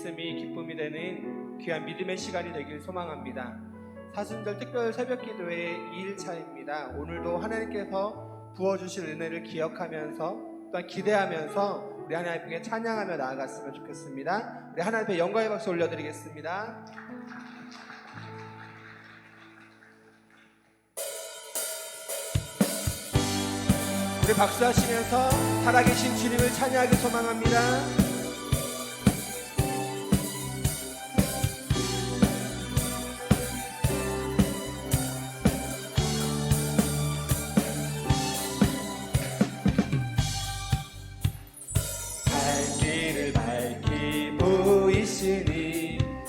말씀이 기쁨이 되는 귀한 믿음의 시간이 되길 소망합니다. 사순절 특별 새벽기도의 2일차입니다. 오늘도 하나님께서 부어주실 은혜를 기억하면서 또한 기대하면서 우리 하나님 앞에 찬양하며 나아갔으면 좋겠습니다. 우리 하나님 앞에 영광의 박수 올려드리겠습니다. 우리 박수하시면서 살아계신 주님을 찬양하기 소망합니다.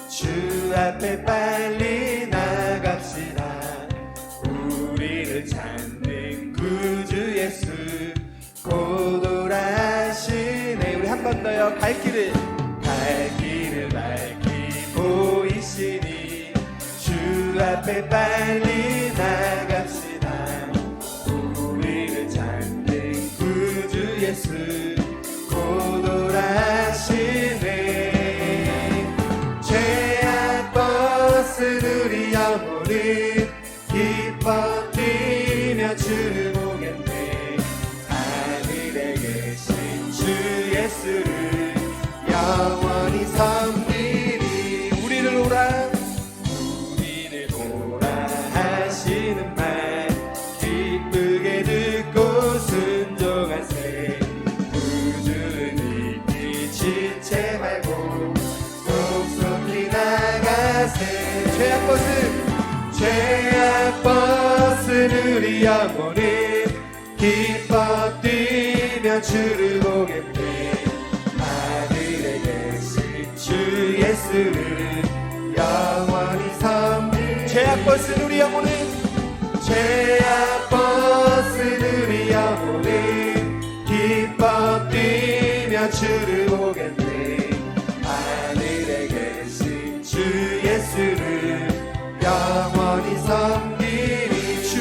주 앞에 빨리 나갑시다. 우리를 찾는 구주 예수 곧 오라시네. 우리 한 번 더요. 갈 길을 밝히 보이시니 주 앞에 빨리 나갑시다. 우리를 찾는 구주 예수 곧 오라시네. 우리 영혼은 기뻐 뛰며 주를 보겠네. 하늘에 계신 주 예수를 영원히 섬기리. 우리를 오라 하시는 말 기쁘게 듣고 순종하세. 구주는 잊기 지체 말고 속속히 나가세. 죄악 벗은 우리 영혼은 기뻐 뛰며 주를 보겠네. 하늘에 계신 주 예수를 영원히 섬기리. 죄악 벗은 우리 영혼은 죄악 벗은 우리 영혼은 기뻐 뛰며 주를 보겠네. 하늘에 계신 주 예수를 영원히 섬기리. 주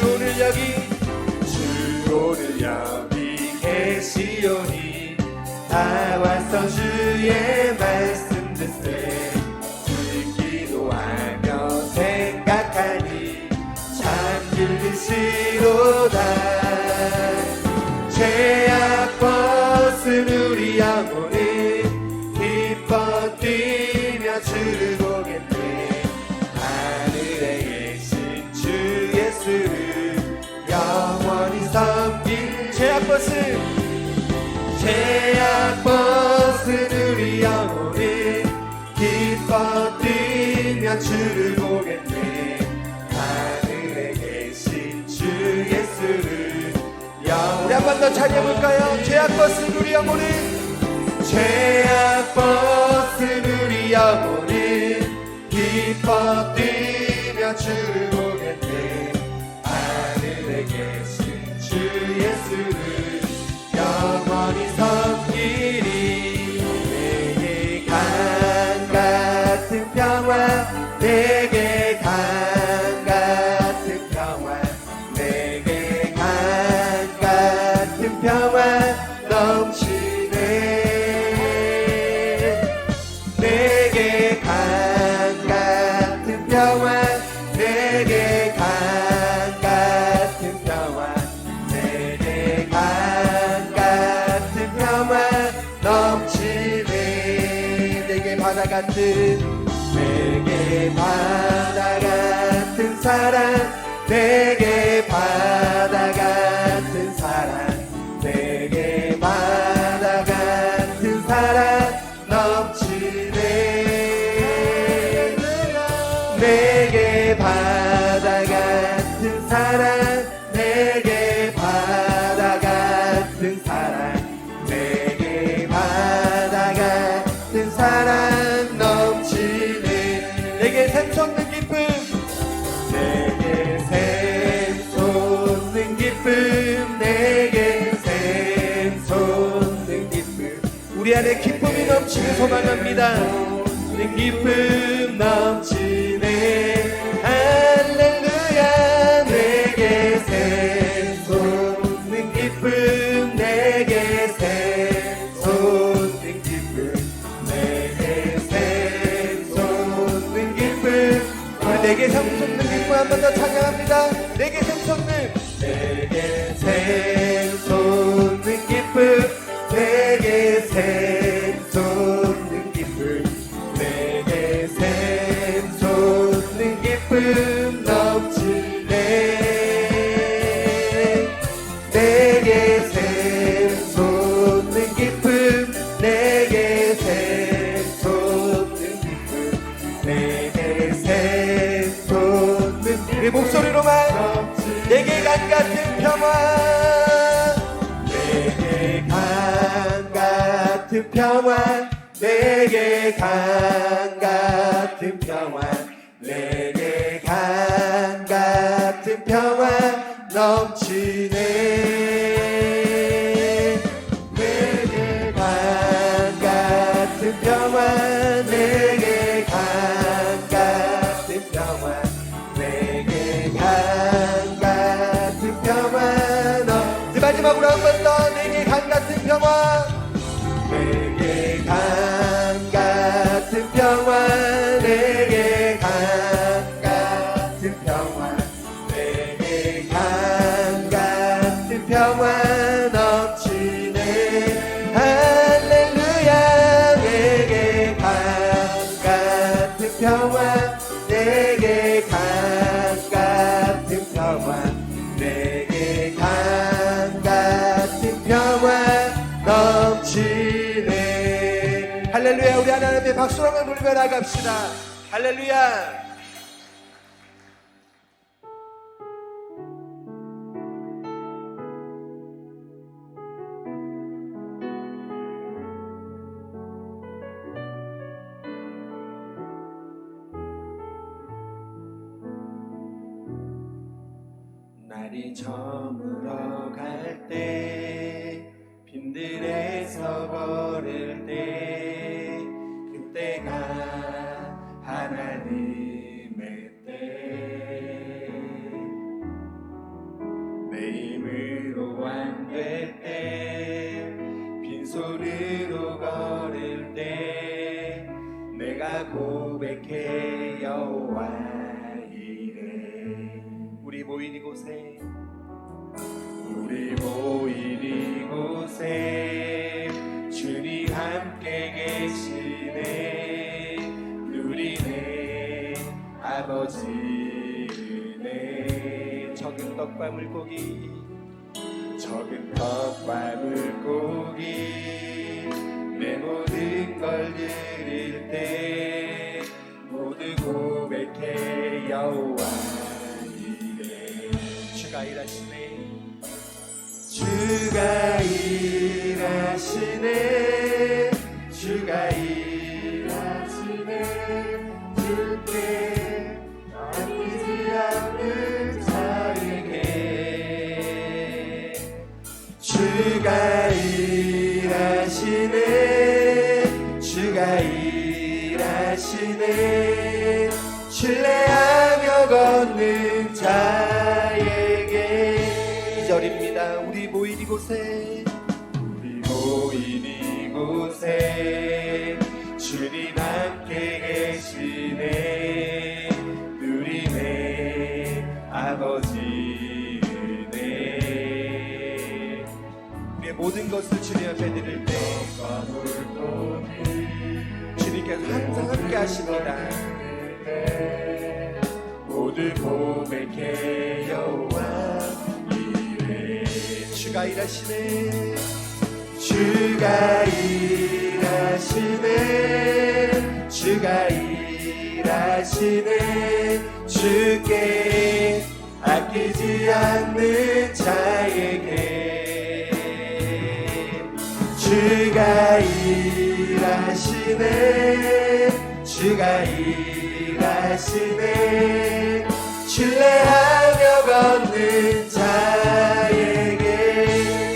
오늘 여기 계시오니 다 와서 주의 말씀 듣세. 듣기도 하며 생각하니 참 들리시로다. 죄악 벗은 우리 영혼은 기뻐 뛰며 주를 보겠네. 하늘에 계신 주 예수를 영원히 섬길. 죄악 벗은 우리 영혼은 기뻐 뛰며 주를 보겠네. 하늘에 계신 주 예수를 우리 한 번 더 찬양해볼까요? 죄악 벗은 우리 영혼은 죄악 벗은 우리 영혼은 기뻐 뛰며 주를 보겠네. 하늘에 계신 주 예수를 영원히 섬기리. 내게 강 같은 평화, 내게 강 같은 평화, 내게 강 같은 평화 넘치네. 내게 강 같은 평화, 내게 강 같은 평화, 내게 강 같은 평화 넘치네. 내게 바다 같은 사랑, 내게 바다 같은 사랑, 내게 바다 같은 사랑 넘치네. 내게 바다 같은 사랑, 내게 바다 같은 사랑, 내게 바다 같은 사랑 넘치네. 내게 샘솟는 기쁨, 내게 샘솟는 기쁨, 내게 샘솟는 기쁨. 우리 안에 기쁨이 넘치는 소망합니다. 기쁨 넘치네. 할렐루야. 내게 샘솟는 기쁨, 내게 샘솟는 기쁨, 내게 샘솟는 내게 샘솟는 기쁨 한 번 더 찬양합니다. 내게 샘솟는 내게 샘솟는 기쁨 내게 샘솟는 기쁨 내게 샘솟는 기쁨 넘치네 내게 샘솟는 기쁨 내게 샘솟는 기쁨 내게 샘솟는 우리 목소리로만 내게 강 같은 평화 내게 강 같은 평화 내게 강 같은 평화 내게 강 같은 평화 넘치네 내게 강 같은 평화 내게 강 같은 평화 내게 강 같은 평화 넘 마지막으로 한 번 더 내게 강 같은 평화 내게 강 같은 평화 내게 강 같은 평화 내게 강 같은 평화 넘치네 할렐루야 내게 강 같은 평화 내게 강 같은 평화 내게 강 같은 평화 넘치네 할렐루야. 우리 하나님의 박수로 한번 돌리며 나갑시다. 할렐루야. 날이 저물어 갈 때 빈들에서 걸을 때 그때가 하나님의 때 내 힘으로 안 될 때 빈손으로 걸을 때 내가 고백해 여호와 이래 우리 모인 이곳에 우리 모인 이곳에 주님 함께 계시네 누리네 아버지 은혜 적은 떡과 물고기 적은 떡과 물고기 내 모든 걸 드릴 때 모두 고백해 여호와 이래 주가 일하시네 주가 일하시네 주가 일하시네 주께 아끼지 않는 자에게 주가 일하시네 주가 일하시네 신뢰하며 걷는 자에게 2절입니다. 우리 모인 이곳에 우리 모인 이곳에 주님 함께 계시네 누리네 아버지 은혜 우리의 모든 것을 주님 앞에 드릴 때 주님께서 항상 함께 하십니다. 모두 고백해 여호와 이래 주가 일하시네 주가 일하시네 주가 일하시네 주께 아끼지 않는 자에게 주가 일하시네 주가 일하시네 신뢰하며 걷는 자에게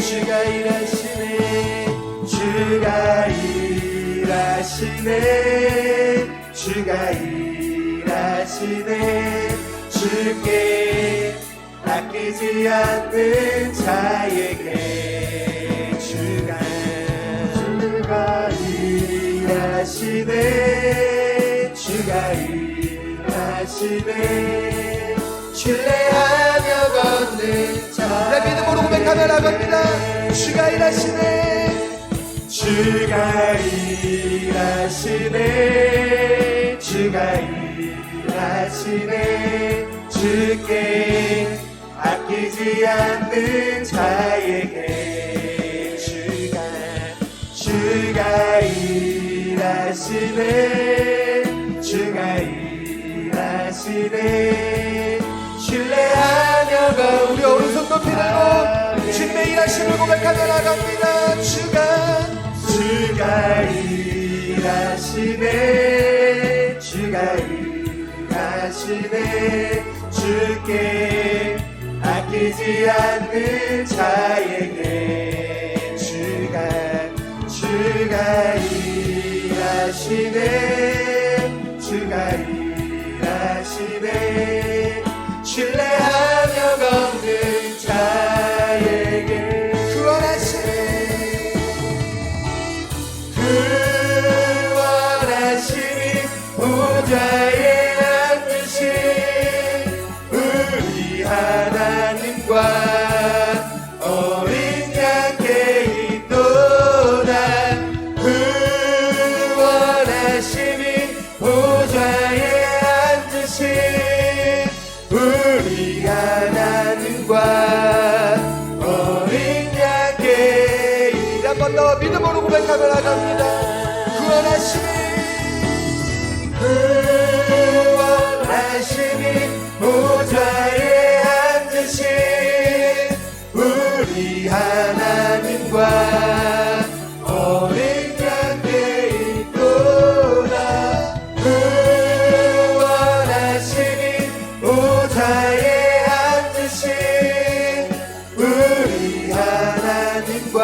주가 일하시네 주가 일하시네 주가 일하시네 주께 아끼지 않는 자에게 주가 일하시네 주가 일하시네 일하시네 신뢰하며 걷는 자 내 믿음으로 고백하며 나갑니다. 주가 일하시네. 주가 일하시네 주가 일하시네 주께 아끼지 않는 자에게 주가 일하시네 주가 일하시네 신뢰하며 우리 오른손 높이 들고 주님의 일하심을 고백하며 나갑니다. 주가 일하시네 주가 일하시네 주께 아끼지 않는 자에게 주가 일하시네 주가 일하시네 신뢰하며 걷는 자에게 구원하심이 보좌에 앉으신 우리 하나님과 어린 양께 있도다 구원하심이 보좌에 앉으신 우리 하나님과 어린 양께 한 번 더 믿음으로 고백하며 나갑니다. 구원하심이 보좌에 앉으신 우리 하나님과 어린 양께 있도다 구원하심이 보좌에 앉으신 우리 하나님과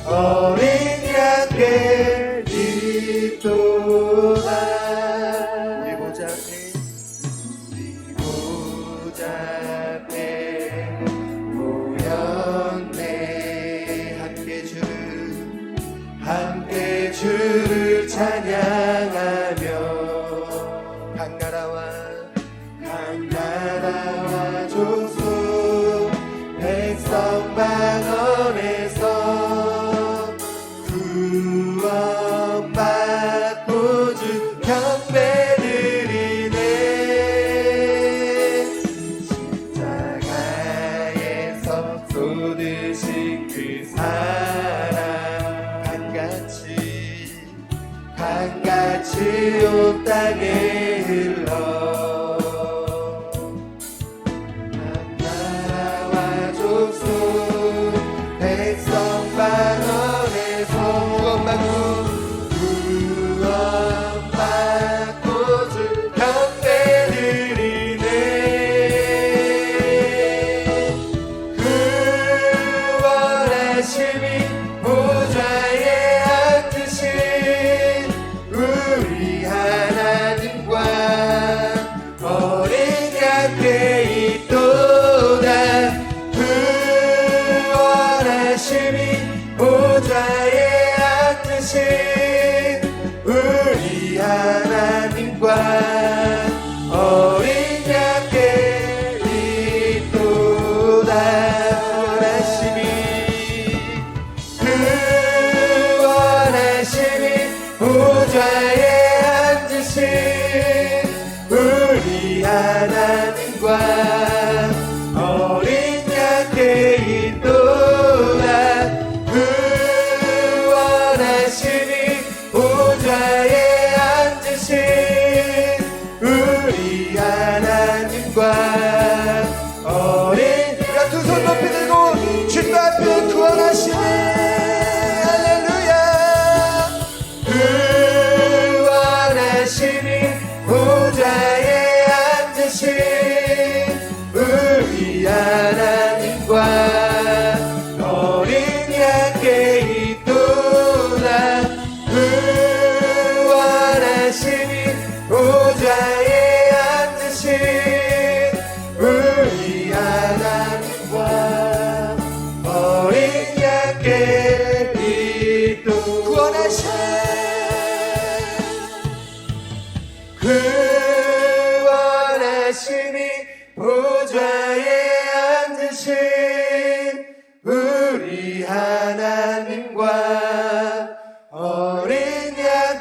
어린 양께 있도다 우리 보좌 앞에 모였네 함께 주를 찬양하며 강나라와 족속 백성 방언에서 구원받고 주 경배드리네 십자가에서 쏟으신 그 사랑 강같이 온 땅에 흘러 나라와 족속 백성 방언에서 구원받고 주 경배드리네 구원하심이 보좌에 앉으신 우리 하나님과 어린 양께 있도다 구원하심이 보좌에 앉으신 우리 하나님과 어린 양께 있도다 구원하심이 보좌에 앉으신 우리 하나님과 어린 양께 있도다 구원하심이 보좌에 앉으신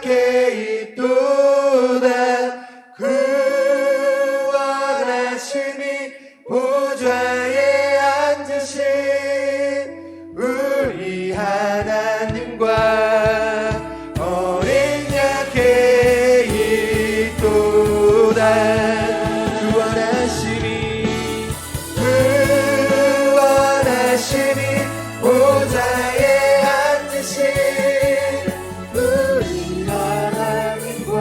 곁에 있도다. 구원하심이 보좌에 앉으신 우리 하나님과 어린 곁에 있도다. 구원하심이 보좌에 앉으신 우리 하나님과.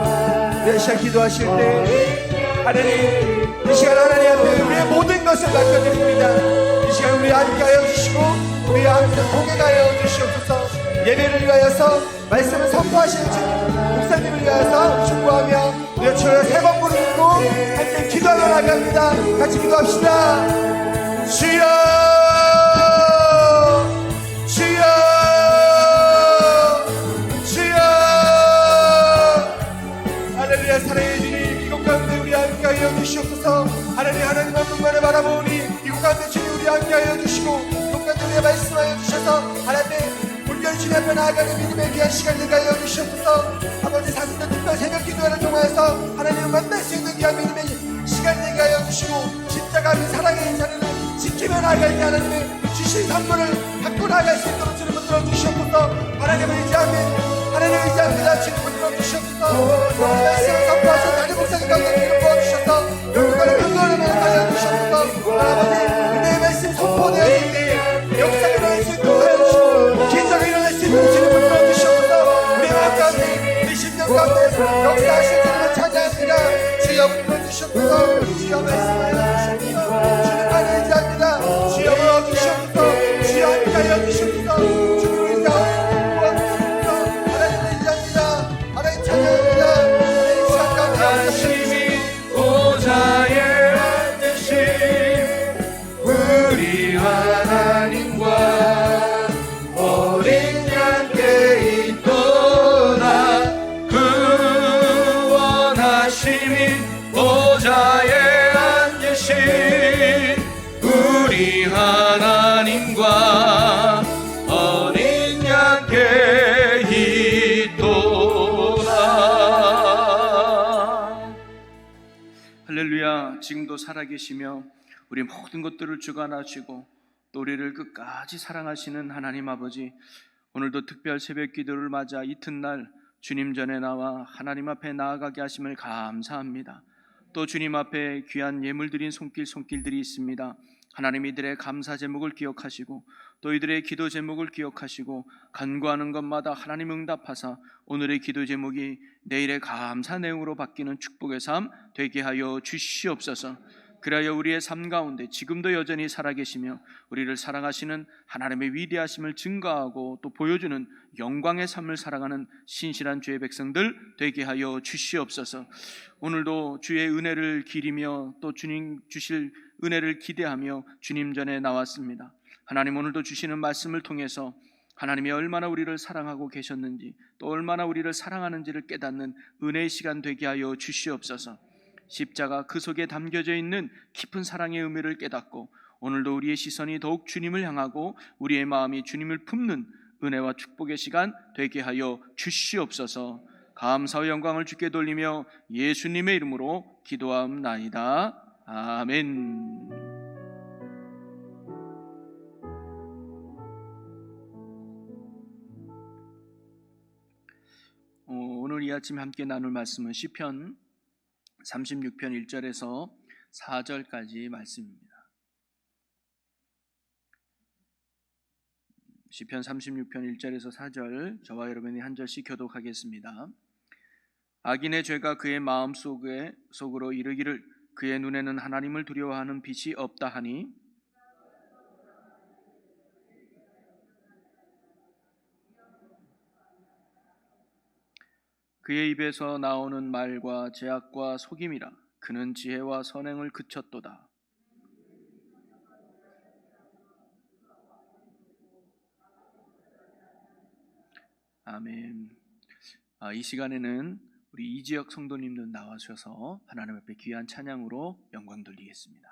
이 시간 기도하실 때 하나님, 이 시간 하나님 앞에 우리의 모든 것을 맡겨드립니다. 이 시간 우리 함께 하여 주시고 우리 함께 동행하여 주시옵소서. 예배를 위하여서 말씀을 선포하시는 목사님을 위하여서 축복하며 우리의 주여 세 번 부르고 함께 기도하러 나갑니다. 같이 기도합시다. 주여 주여 주여. 할렐루야. 사랑의 주님, 이곳 가운데 우리 함께 하여 주시옵소서. 하나님 한 분만을 바라보니 이곳 가운데 주님 우리 함께 하여 주시고 이곳 가운데 우리의 말씀하여 주셔서 하나님 온전히 주님 앞에 나아가는 믿음의 귀한 시간 되게 하여 주시옵소서. 아버지, 사순절 특별 새벽 기도회를 통하여서 하나님을 만날 수 있는 귀한 믿음의 시간 되게 하여 주시고 십자가 그 사랑의 인사를 지키며 나아갈 때 하나님의 주신 선물을 갖고 나아갈 수 있도록 주님 붙들어 주시옵소서. 하나님을 의지합니다. 주님 붙들어 주시옵소서. 말씀을 선포하신 다른 목사님 가운데 기름 부어주셔서 누군가를 근거를 하여 주시옵소서. 아버지, 은혜의 말씀 선포되었을 때 역사가 일어날 수 있도록 하여 주시고 기적이 일어날 수 있도록 주님 붙들어 주시옵소서. 우리 마음 가운데 우리 심령 가운데 역사하신 주님을 찾아합니다. 주여 붙들어 주시옵소서. 주여 말씀하여 주시옵소서. 주님만 의지합니다. 주여 부어주시옵소서. 주여 함께하여 주시옵소서. 주님 의지하옵소서. 하나님을 의지합니다. 하나님 찬양합니다. 하나님 시간 가운데 하나님이 보좌에 앉으신 우리 하나님과 어린 양께 있도다. 구원하심이 보좌에 앉으신 우리 하나님과 어린 양께 있도다. 할렐루야. 지금도 살아계시며 우리 모든 것들을 주관하시고 또 우리를 끝까지 사랑하시는 하나님 아버지, 오늘도 특별 새벽 기도를 맞아 이튿날 주님 전에 나와 하나님 앞에 나아가게 하심을 감사합니다. 또 주님 앞에 귀한 예물 드린 손길들이 있습니다. 하나님, 이들의 감사 제목을 기억하시고 또 이들의 기도 제목을 기억하시고 간구하는 것마다 하나님 응답하사 오늘의 기도 제목이 내일의 감사 내용으로 바뀌는 축복의 삶 되게 하여 주시옵소서. 그리하여 우리의 삶 가운데 지금도 여전히 살아계시며 우리를 사랑하시는 하나님의 위대하심을 증거하고 또 보여주는 영광의 삶을 살아가는 신실한 주의 백성들 되게 하여 주시옵소서. 오늘도 주의 은혜를 기리며 또 주님 주실 은혜를 기대하며 주님 전에 나왔습니다. 하나님, 오늘도 주시는 말씀을 통해서 하나님이 얼마나 우리를 사랑하고 계셨는지 또 얼마나 우리를 사랑하는지를 깨닫는 은혜의 시간 되게 하여 주시옵소서. 십자가 그 속에 담겨져 있는 깊은 사랑의 의미를 깨닫고 오늘도 우리의 시선이 더욱 주님을 향하고 우리의 마음이 주님을 품는 은혜와 축복의 시간 되게 하여 주시옵소서. 감사와 영광을 주께 돌리며 예수님의 이름으로 기도하옵나이다. 아멘. 오늘 이 아침 함께 나눌 말씀은 시편 36편 1절에서 4절까지 말씀입니다. 시편 36편 1절에서 4절 저와 여러분이 한 절씩 교독하겠습니다. 악인의 죄가 그의 마음속으로 이르기를 그의 눈에는 하나님을 두려워하는 빛이 없다 하니 그의 입에서 나오는 말과 제약과 속임이라. 그는 지혜와 선행을 그쳤도다. 아멘. 이 시간에는 우리 이지혁 성도님들 나와주셔서 하나님 앞에 귀한 찬양으로 영광 돌리겠습니다.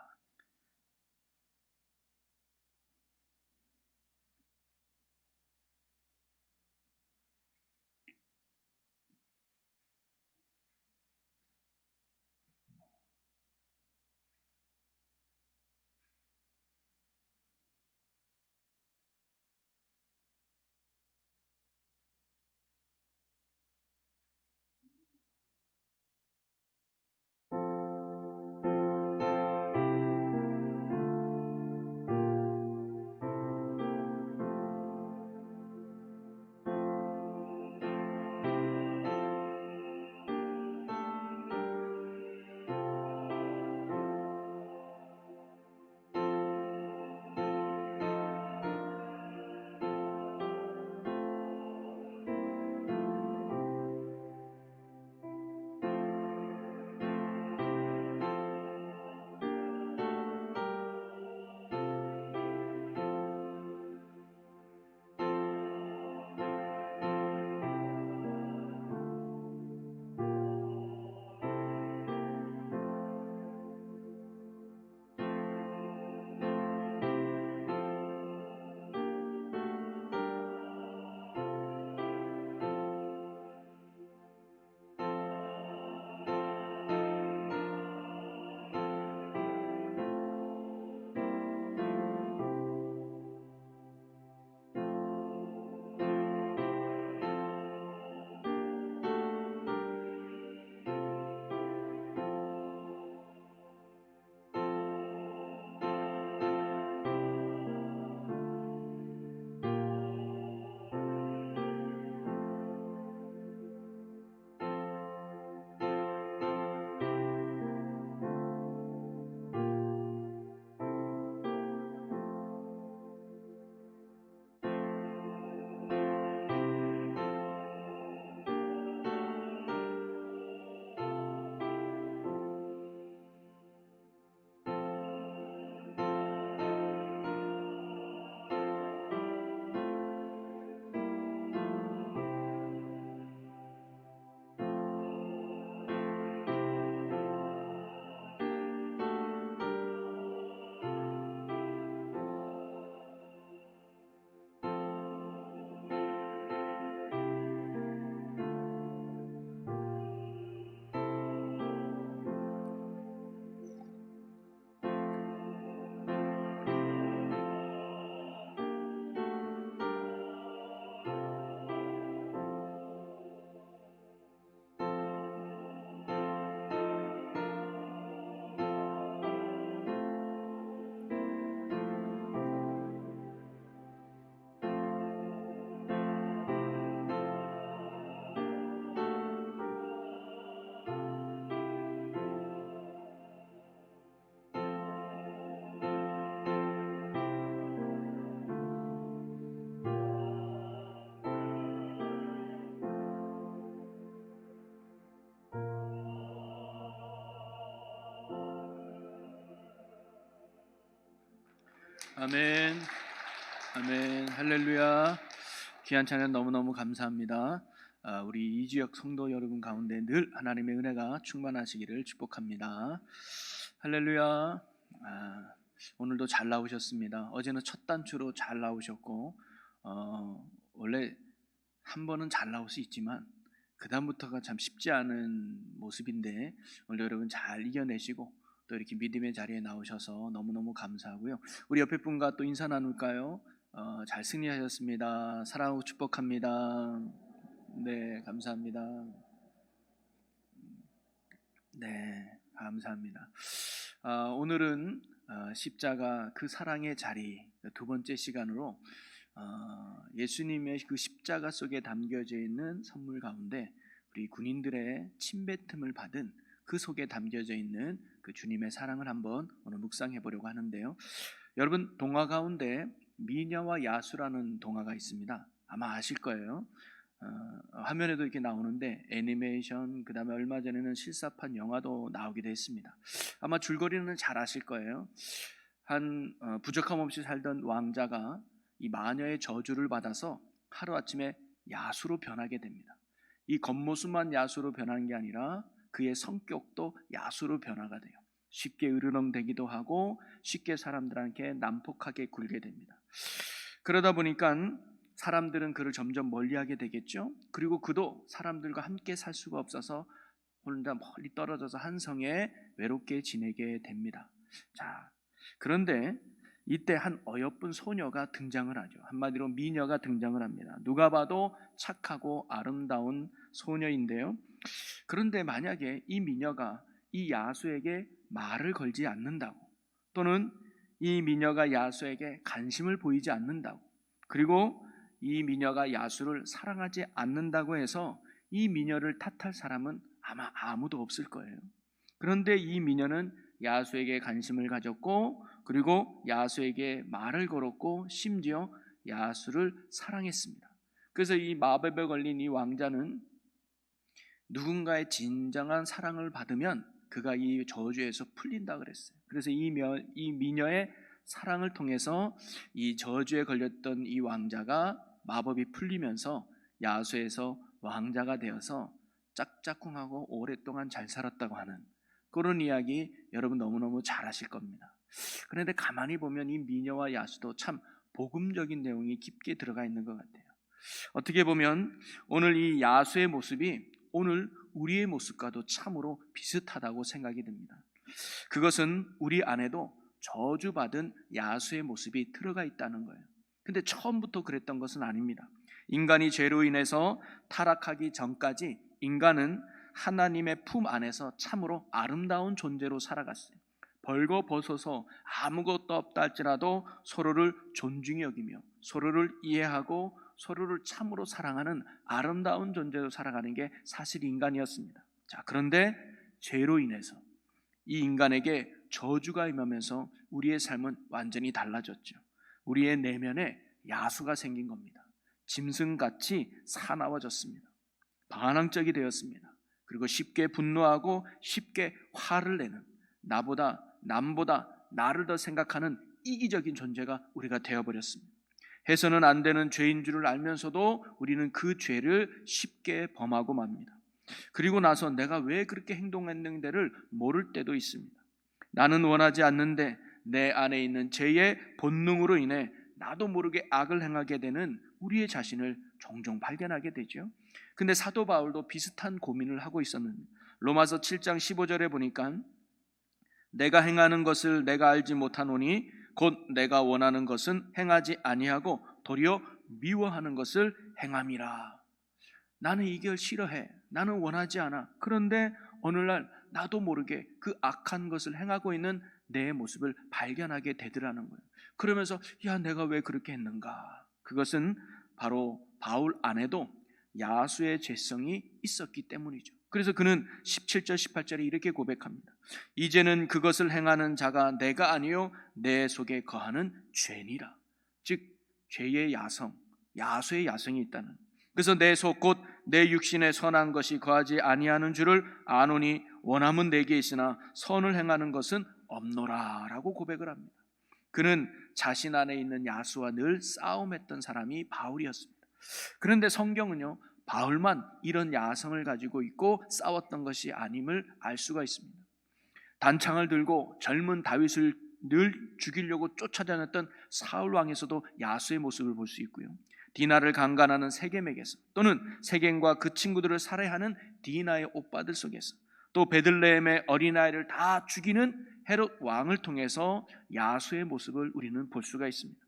아멘. 아멘. 할렐루야. 귀한 찬양 너무너무 감사합니다. 우리 이주역 성도 여러분 가운데 늘 하나님의 은혜가 충만하시기를 축복합니다. 할렐루야. 오늘도 잘 나오셨습니다. 어제는 첫 단추로 잘 나오셨고 원래 한 번은 잘 나올 수 있지만 그 다음부터가 참 쉽지 않은 모습인데 오늘 여러분 잘 이겨내시고 또 이렇게 믿음의 자리에 나오셔서 너무너무 감사하고요. 우리 옆에 분과 또 인사 나눌까요? 잘 승리하셨습니다. 사랑하고 축복합니다. 네, 감사합니다. 네, 감사합니다. 오늘은 십자가 그 사랑의 자리 두 번째 시간으로 예수님의 그 십자가 속에 담겨져 있는 선물 가운데 우리 군인들의 침뱉음을 받은 그 속에 담겨져 있는 그 주님의 사랑을 한번 오늘 묵상해 보려고 하는데요. 여러분, 동화 가운데 미녀와 야수라는 동화가 있습니다. 아마 아실 거예요. 화면에도 이렇게 나오는데 애니메이션, 그 다음에 얼마 전에는 실사판 영화도 나오기도 했습니다. 아마 줄거리는 잘 아실 거예요. 한 부족함 없이 살던 왕자가 이 마녀의 저주를 받아서 하루아침에 야수로 변하게 됩니다. 이 겉모습만 야수로 변한 게 아니라 그의 성격도 야수로 변화가 돼요. 쉽게 으르렁대기도 하고 쉽게 사람들한테 난폭하게 굴게 됩니다. 그러다 보니까 사람들은 그를 점점 멀리하게 되겠죠. 그리고 그도 사람들과 함께 살 수가 없어서 혼자 멀리 떨어져서 한 성에 외롭게 지내게 됩니다. 자, 그런데 이때 한 어여쁜 소녀가 등장을 하죠. 한마디로 미녀가 등장을 합니다. 누가 봐도 착하고 아름다운 소녀인데요. 그런데 만약에 이 미녀가 이 야수에게 말을 걸지 않는다고, 또는 이 미녀가 야수에게 관심을 보이지 않는다고, 그리고 이 미녀가 야수를 사랑하지 않는다고 해서 이 미녀를 탓할 사람은 아마 아무도 없을 거예요. 그런데 이 미녀는 야수에게 관심을 가졌고, 그리고 야수에게 말을 걸었고, 심지어 야수를 사랑했습니다. 그래서 이 마법에 걸린 이 왕자는 누군가의 진정한 사랑을 받으면 그가 이 저주에서 풀린다 그랬어요. 그래서 이 미녀의 사랑을 통해서 이 저주에 걸렸던 이 왕자가 마법이 풀리면서 야수에서 왕자가 되어서 짝짝꿍하고 오랫동안 잘 살았다고 하는 그런 이야기 여러분 너무너무 잘 아실 겁니다. 그런데 가만히 보면 이 미녀와 야수도 참 복음적인 내용이 깊게 들어가 있는 것 같아요. 어떻게 보면 오늘 이 야수의 모습이 오늘 우리의 모습과도 참으로 비슷하다고 생각이 듭니다. 그것은 우리 안에도 저주받은 야수의 모습이 들어가 있다는 거예요. 근데 처음부터 그랬던 것은 아닙니다. 인간이 죄로 인해서 타락하기 전까지 인간은 하나님의 품 안에서 참으로 아름다운 존재로 살아갔어요. 벌거벗어서 아무것도 없다 할지라도 서로를 존중히 여기며 서로를 이해하고 서로를 참으로 사랑하는 아름다운 존재로 살아가는 게 사실 인간이었습니다. 자, 그런데 죄로 인해서 이 인간에게 저주가 임하면서 우리의 삶은 완전히 달라졌죠. 우리의 내면에 야수가 생긴 겁니다. 짐승같이 사나워졌습니다. 반항적이 되었습니다. 그리고 쉽게 분노하고 쉽게 화를 내는, 남보다 나를 더 생각하는 이기적인 존재가 우리가 되어버렸습니다. 해서는 안 되는 죄인 줄을 알면서도 우리는 그 죄를 쉽게 범하고 맙니다. 그리고 나서 내가 왜 그렇게 행동했는지를 모를 때도 있습니다. 나는 원하지 않는데 내 안에 있는 죄의 본능으로 인해 나도 모르게 악을 행하게 되는 우리의 자신을 종종 발견하게 되죠. 근데 사도 바울도 비슷한 고민을 하고 있었는데 로마서 7장 15절에 보니까 내가 행하는 것을 내가 알지 못하노니 곧 내가 원하는 것은 행하지 아니하고 도리어 미워하는 것을 행함이라. 나는 이 길 싫어해. 나는 원하지 않아. 그런데 어느 날 나도 모르게 그 악한 것을 행하고 있는 내 모습을 발견하게 되더라는 거예요. 그러면서 야, 내가 왜 그렇게 했는가? 그것은 바로 바울 안에도 야수의 죄성이 있었기 때문이죠. 그래서 그는 17절 18절에 이렇게 고백합니다. 이제는 그것을 행하는 자가 내가 아니요 내 속에 거하는 죄니라. 즉 죄의 야성, 야수의 야성이 있다는. 그래서 내 속 곧 내 육신에 선한 것이 거하지 아니하는 줄을 아노니 원함은 내게 있으나 선을 행하는 것은 없노라 라고 고백을 합니다. 그는 자신 안에 있는 야수와 늘 싸움했던 사람이 바울이었습니다. 그런데 성경은요, 바울만 이런 야성을 가지고 있고 싸웠던 것이 아님을 알 수가 있습니다. 단창을 들고 젊은 다윗을 늘 죽이려고 쫓아다녔던 사울 왕에서도 야수의 모습을 볼 수 있고요, 디나를 강간하는 세겜에게서, 또는 세겜과 그 친구들을 살해하는 디나의 오빠들 속에서, 또 베들레헴의 어린아이를 다 죽이는 헤롯 왕을 통해서 야수의 모습을 우리는 볼 수가 있습니다.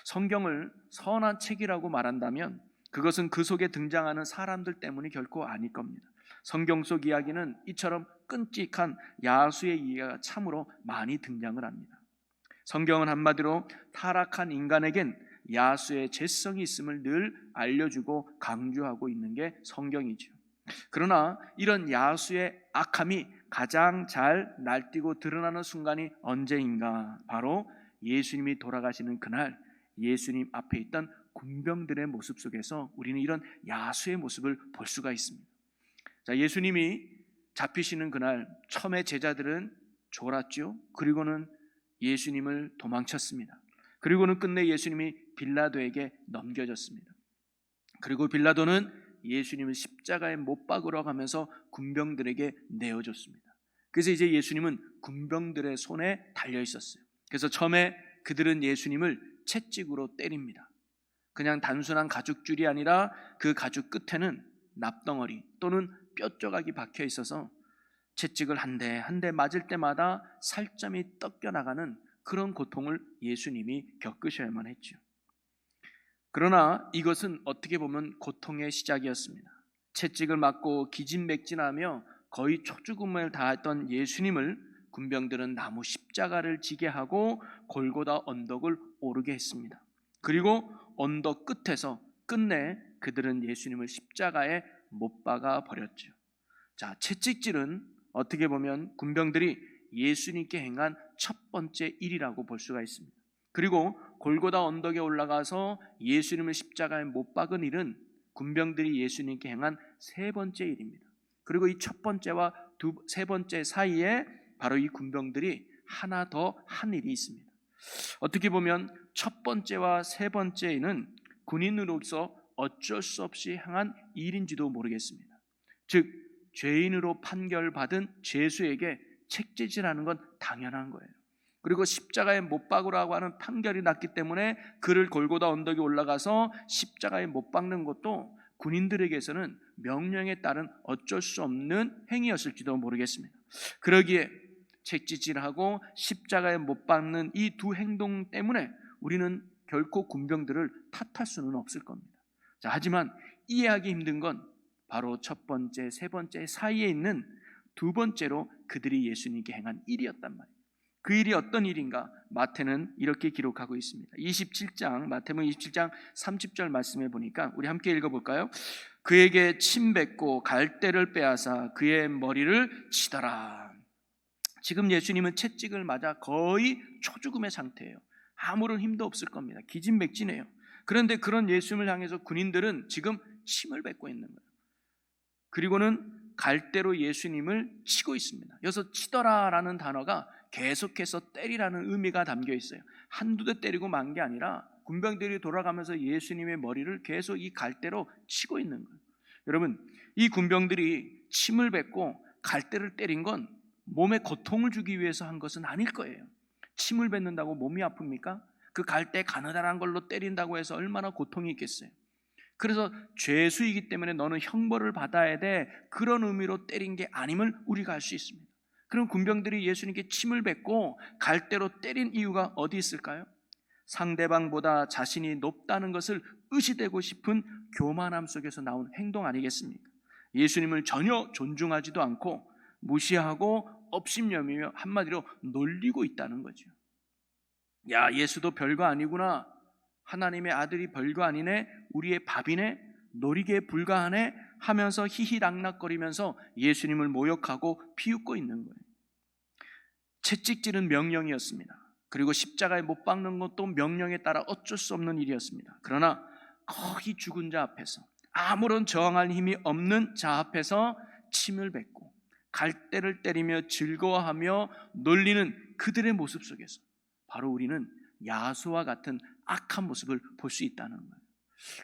성경을 선한 책이라고 말한다면 그것은 그 속에 등장하는 사람들 때문이 결코 아닐 겁니다. 성경 속 이야기는 이처럼 끔찍한 야수의 이야기가 참으로 많이 등장을 합니다. 성경은 한마디로 타락한 인간에겐 야수의 죄성이 있음을 늘 알려주고 강조하고 있는 게 성경이죠. 그러나 이런 야수의 악함이 가장 잘 날뛰고 드러나는 순간이 언제인가? 바로 예수님이 돌아가시는 그날 예수님 앞에 있던 군병들의 모습 속에서 우리는 이런 야수의 모습을 볼 수가 있습니다. 자, 예수님이 잡히시는 그날 처음에 제자들은 졸았죠. 그리고는 예수님을 도망쳤습니다. 그리고는 끝내 예수님이 빌라도에게 넘겨졌습니다. 그리고 빌라도는 예수님을 십자가에 못 박으러 가면서 군병들에게 내어줬습니다. 그래서 이제 예수님은 군병들의 손에 달려 있었어요. 그래서 처음에 그들은 예수님을 채찍으로 때립니다. 그냥 단순한 가죽줄이 아니라 그 가죽 끝에는 납덩어리 또는 뼈조각이 박혀 있어서 채찍을 한 대 한 대 맞을 때마다 살점이 떡겨나가는 그런 고통을 예수님이 겪으셔야만 했죠. 그러나 이것은 어떻게 보면 고통의 시작이었습니다. 채찍을 맞고 기진맥진하며 거의 초죽음을 다했던 예수님을 군병들은 나무 십자가를 지게 하고 골고다 언덕을 오르게 했습니다. 그리고 언덕 끝에서 끝내 그들은 예수님을 십자가에 못 박아 버렸죠. 자, 채찍질은 어떻게 보면 군병들이 예수님께 행한 첫 번째 일이라고 볼 수가 있습니다. 그리고 골고다 언덕에 올라가서 예수님을 십자가에 못 박은 일은 군병들이 예수님께 행한 세 번째 일입니다. 그리고 이 첫 번째와 세 번째 사이에 바로 이 군병들이 하나 더 한 일이 있습니다. 어떻게 보면 첫 번째와 세 번째는 군인으로서 어쩔 수 없이 행한 일인지도 모르겠습니다. 즉 죄인으로 판결받은 죄수에게 책짓질하는 건 당연한 거예요. 그리고 십자가에 못 박으라고 하는 판결이 났기 때문에 그를 골고다 언덕에 올라가서 십자가에 못 박는 것도 군인들에게서는 명령에 따른 어쩔 수 없는 행위였을지도 모르겠습니다. 그러기에 책짓질하고 십자가에 못 박는 이 두 행동 때문에 우리는 결코 군병들을 탓할 수는 없을 겁니다. 자, 하지만 이해하기 힘든 건 바로 첫 번째, 세 번째 사이에 있는 두 번째로 그들이 예수님께 행한 일이었단 말이에요. 그 일이 어떤 일인가? 마태는 이렇게 기록하고 있습니다. 마태복음 27장 30절 말씀에 보니까 우리 함께 읽어볼까요? 그에게 침 뱉고 갈대를 빼앗아 그의 머리를 치더라. 지금 예수님은 채찍을 맞아 거의 초죽음의 상태예요. 아무런 힘도 없을 겁니다. 기진맥진해요. 그런데 그런 예수님을 향해서 군인들은 지금 침을 뱉고 있는 거예요. 그리고는 갈대로 예수님을 치고 있습니다. 여기서 치더라라는 단어가 계속해서 때리라는 의미가 담겨 있어요. 한두 대 때리고 만 게 아니라 군병들이 돌아가면서 예수님의 머리를 계속 이 갈대로 치고 있는 거예요. 여러분, 이 군병들이 침을 뱉고 갈대를 때린 건 몸에 고통을 주기 위해서 한 것은 아닐 거예요. 침을 뱉는다고 몸이 아픕니까? 그 갈대 가느다란 걸로 때린다고 해서 얼마나 고통이 있겠어요. 그래서 죄수이기 때문에 너는 형벌을 받아야 돼, 그런 의미로 때린 게 아님을 우리가 알 수 있습니다. 그럼 군병들이 예수님께 침을 뱉고 갈대로 때린 이유가 어디 있을까요? 상대방보다 자신이 높다는 것을 의시되고 싶은 교만함 속에서 나온 행동 아니겠습니까? 예수님을 전혀 존중하지도 않고 무시하고 업신여미며 한마디로 놀리고 있다는 거죠. 야, 예수도 별거 아니구나, 하나님의 아들이 별거 아니네, 우리의 밥이네, 놀이기에 불과하네 하면서 히히낙낙거리면서 예수님을 모욕하고 비웃고 있는 거예요. 채찍질은 명령이었습니다. 그리고 십자가에 못 박는 것도 명령에 따라 어쩔 수 없는 일이었습니다. 그러나 거의 죽은 자 앞에서, 아무런 저항할 힘이 없는 자 앞에서 침을 뱉고 갈대를 때리며 즐거워하며 놀리는 그들의 모습 속에서 바로 우리는 야수와 같은 악한 모습을 볼 수 있다는 거예요.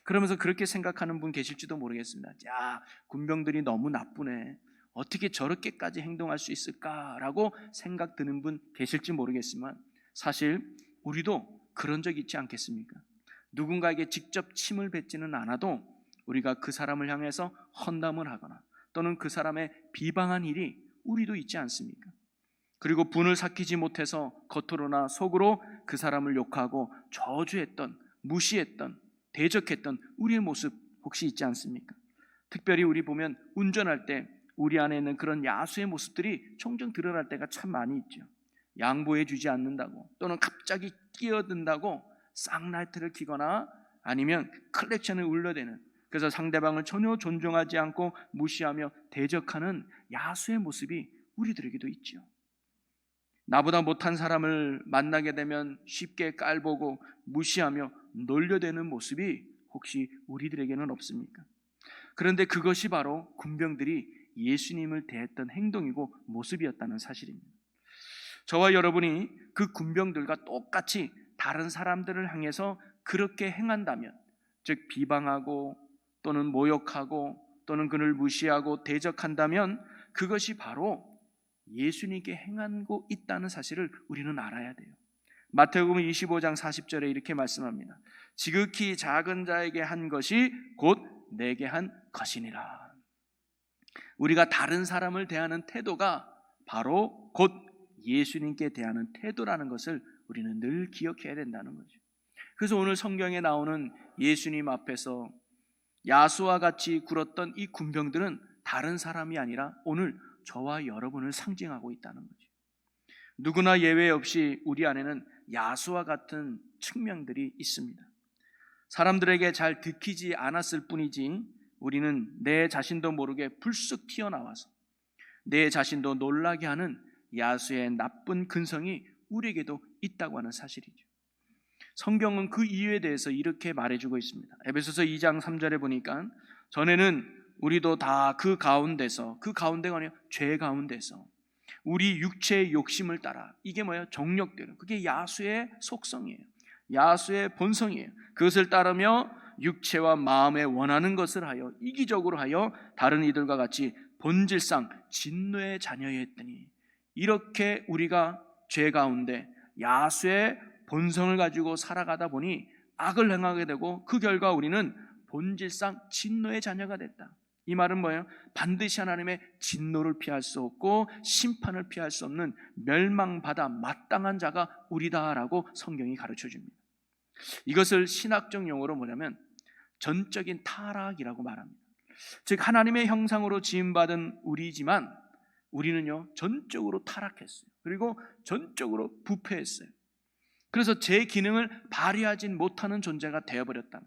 그러면서 그렇게 생각하는 분 계실지도 모르겠습니다. 야, 군병들이 너무 나쁘네. 어떻게 저렇게까지 행동할 수 있을까라고 생각 드는 분 계실지 모르겠지만 사실 우리도 그런 적 있지 않겠습니까? 누군가에게 직접 침을 뱉지는 않아도 우리가 그 사람을 향해서 험담을 하거나 또는 그 사람의 비방한 일이 우리도 있지 않습니까? 그리고 분을 삭히지 못해서 겉으로나 속으로 그 사람을 욕하고 저주했던, 무시했던, 대적했던 우리의 모습 혹시 있지 않습니까? 특별히 우리 보면 운전할 때 우리 안에 있는 그런 야수의 모습들이 종종 드러날 때가 참 많이 있죠. 양보해 주지 않는다고 또는 갑자기 끼어든다고 쌍라이트를 켜거나 아니면 클렉션을 울려대는, 그래서 상대방을 전혀 존중하지 않고 무시하며 대적하는 야수의 모습이 우리들에게도 있죠. 나보다 못한 사람을 만나게 되면 쉽게 깔보고 무시하며 놀려대는 모습이 혹시 우리들에게는 없습니까? 그런데 그것이 바로 군병들이 예수님을 대했던 행동이고 모습이었다는 사실입니다. 저와 여러분이 그 군병들과 똑같이 다른 사람들을 향해서 그렇게 행한다면, 즉 비방하고 또는 모욕하고 또는 그를 무시하고 대적한다면 그것이 바로 예수님께 행하고 있다는 사실을 우리는 알아야 돼요. 마태복음 25장 40절에 이렇게 말씀합니다. 지극히 작은 자에게 한 것이 곧 내게 한 것이니라. 우리가 다른 사람을 대하는 태도가 바로 곧 예수님께 대하는 태도라는 것을 우리는 늘 기억해야 된다는 거죠. 그래서 오늘 성경에 나오는 예수님 앞에서 야수와 같이 굴었던 이 군병들은 다른 사람이 아니라 오늘 저와 여러분을 상징하고 있다는 거죠. 누구나 예외 없이 우리 안에는 야수와 같은 측면들이 있습니다. 사람들에게 잘 들키지 않았을 뿐이지 우리는 내 자신도 모르게 불쑥 튀어나와서 내 자신도 놀라게 하는 야수의 나쁜 근성이 우리에게도 있다고 하는 사실이죠. 성경은 그 이유에 대해서 이렇게 말해주고 있습니다. 에베소서 2장 3절에 보니까 전에는 우리도 다 그 가운데가 아니라 죄 가운데서 우리 육체의 욕심을 따라, 이게 뭐예요? 정욕대로, 그게 야수의 속성이에요. 야수의 본성이에요. 그것을 따르며 육체와 마음에 원하는 것을 하여 이기적으로 하여 다른 이들과 같이 본질상 진노의 자녀였더니, 이렇게 우리가 죄 가운데 야수의 본성을 가지고 살아가다 보니 악을 행하게 되고 그 결과 우리는 본질상 진노의 자녀가 됐다. 이 말은 뭐예요? 반드시 하나님의 진노를 피할 수 없고 심판을 피할 수 없는 멸망받아 마땅한 자가 우리다라고 성경이 가르쳐 줍니다. 이것을 신학적 용어로 뭐냐면 전적인 타락이라고 말합니다. 즉 하나님의 형상으로 지음받은 우리지만 우리는요 전적으로 타락했어요. 그리고 전적으로 부패했어요. 그래서 제 기능을 발휘하지 못하는 존재가 되어버렸다는,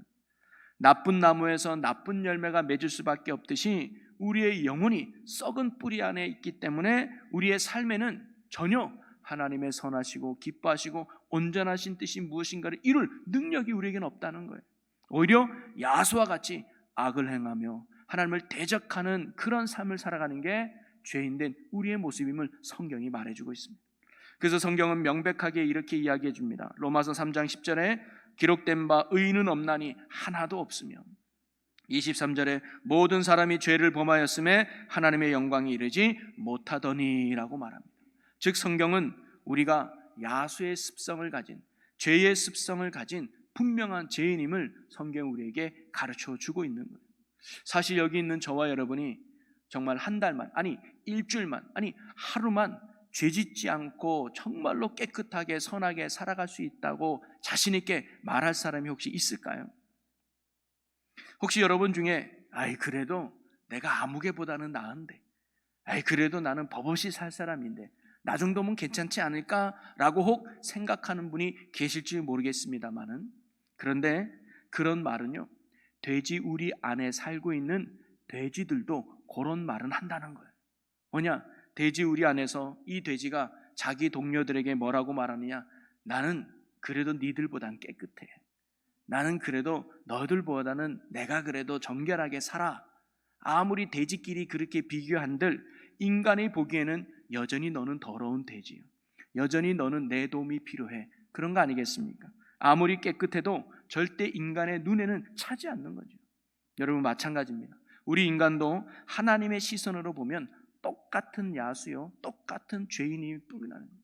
나쁜 나무에서 나쁜 열매가 맺을 수밖에 없듯이 우리의 영혼이 썩은 뿌리 안에 있기 때문에 우리의 삶에는 전혀 하나님의 선하시고 기뻐하시고 온전하신 뜻이 무엇인가를 이룰 능력이 우리에게는 없다는 거예요. 오히려 야수와 같이 악을 행하며 하나님을 대적하는 그런 삶을 살아가는 게 죄인된 우리의 모습임을 성경이 말해주고 있습니다. 그래서 성경은 명백하게 이렇게 이야기해 줍니다. 로마서 3장 10절에 기록된 바 의인은 없나니 하나도 없으며, 23절에 모든 사람이 죄를 범하였음에 하나님의 영광이 이르지 못하더니라고 말합니다. 즉 성경은 우리가 야수의 습성을 가진, 죄의 습성을 가진 분명한 죄인임을 성경 우리에게 가르쳐 주고 있는 거예요. 사실 여기 있는 저와 여러분이 정말 한 달만, 아니 일주일만, 아니 하루만 죄짓지 않고 정말로 깨끗하게 선하게 살아갈 수 있다고 자신 있게 말할 사람이 혹시 있을까요? 혹시 여러분 중에 그래도 내가 아무개보다는 나은데, 그래도 나는 법 없이 살 사람인데 나 정도면 괜찮지 않을까라고 혹 생각하는 분이 계실지 모르겠습니다만은, 그런데 그런 말은요 돼지 우리 안에 살고 있는 돼지들도 그런 말은 한다는 거예요. 뭐냐? 돼지 우리 안에서 이 돼지가 자기 동료들에게 뭐라고 말하느냐? 나는 그래도 니들보단 깨끗해. 나는 그래도 너희들보다는 내가 그래도 정결하게 살아. 아무리 돼지끼리 그렇게 비교한들 인간이 보기에는 여전히 너는 더러운 돼지야. 여전히 너는 내 도움이 필요해. 그런 거 아니겠습니까? 아무리 깨끗해도 절대 인간의 눈에는 차지 않는 거죠. 여러분, 마찬가지입니다. 우리 인간도 하나님의 시선으로 보면 똑같은 야수요, 똑같은 죄인이 뿌리나는 거예요.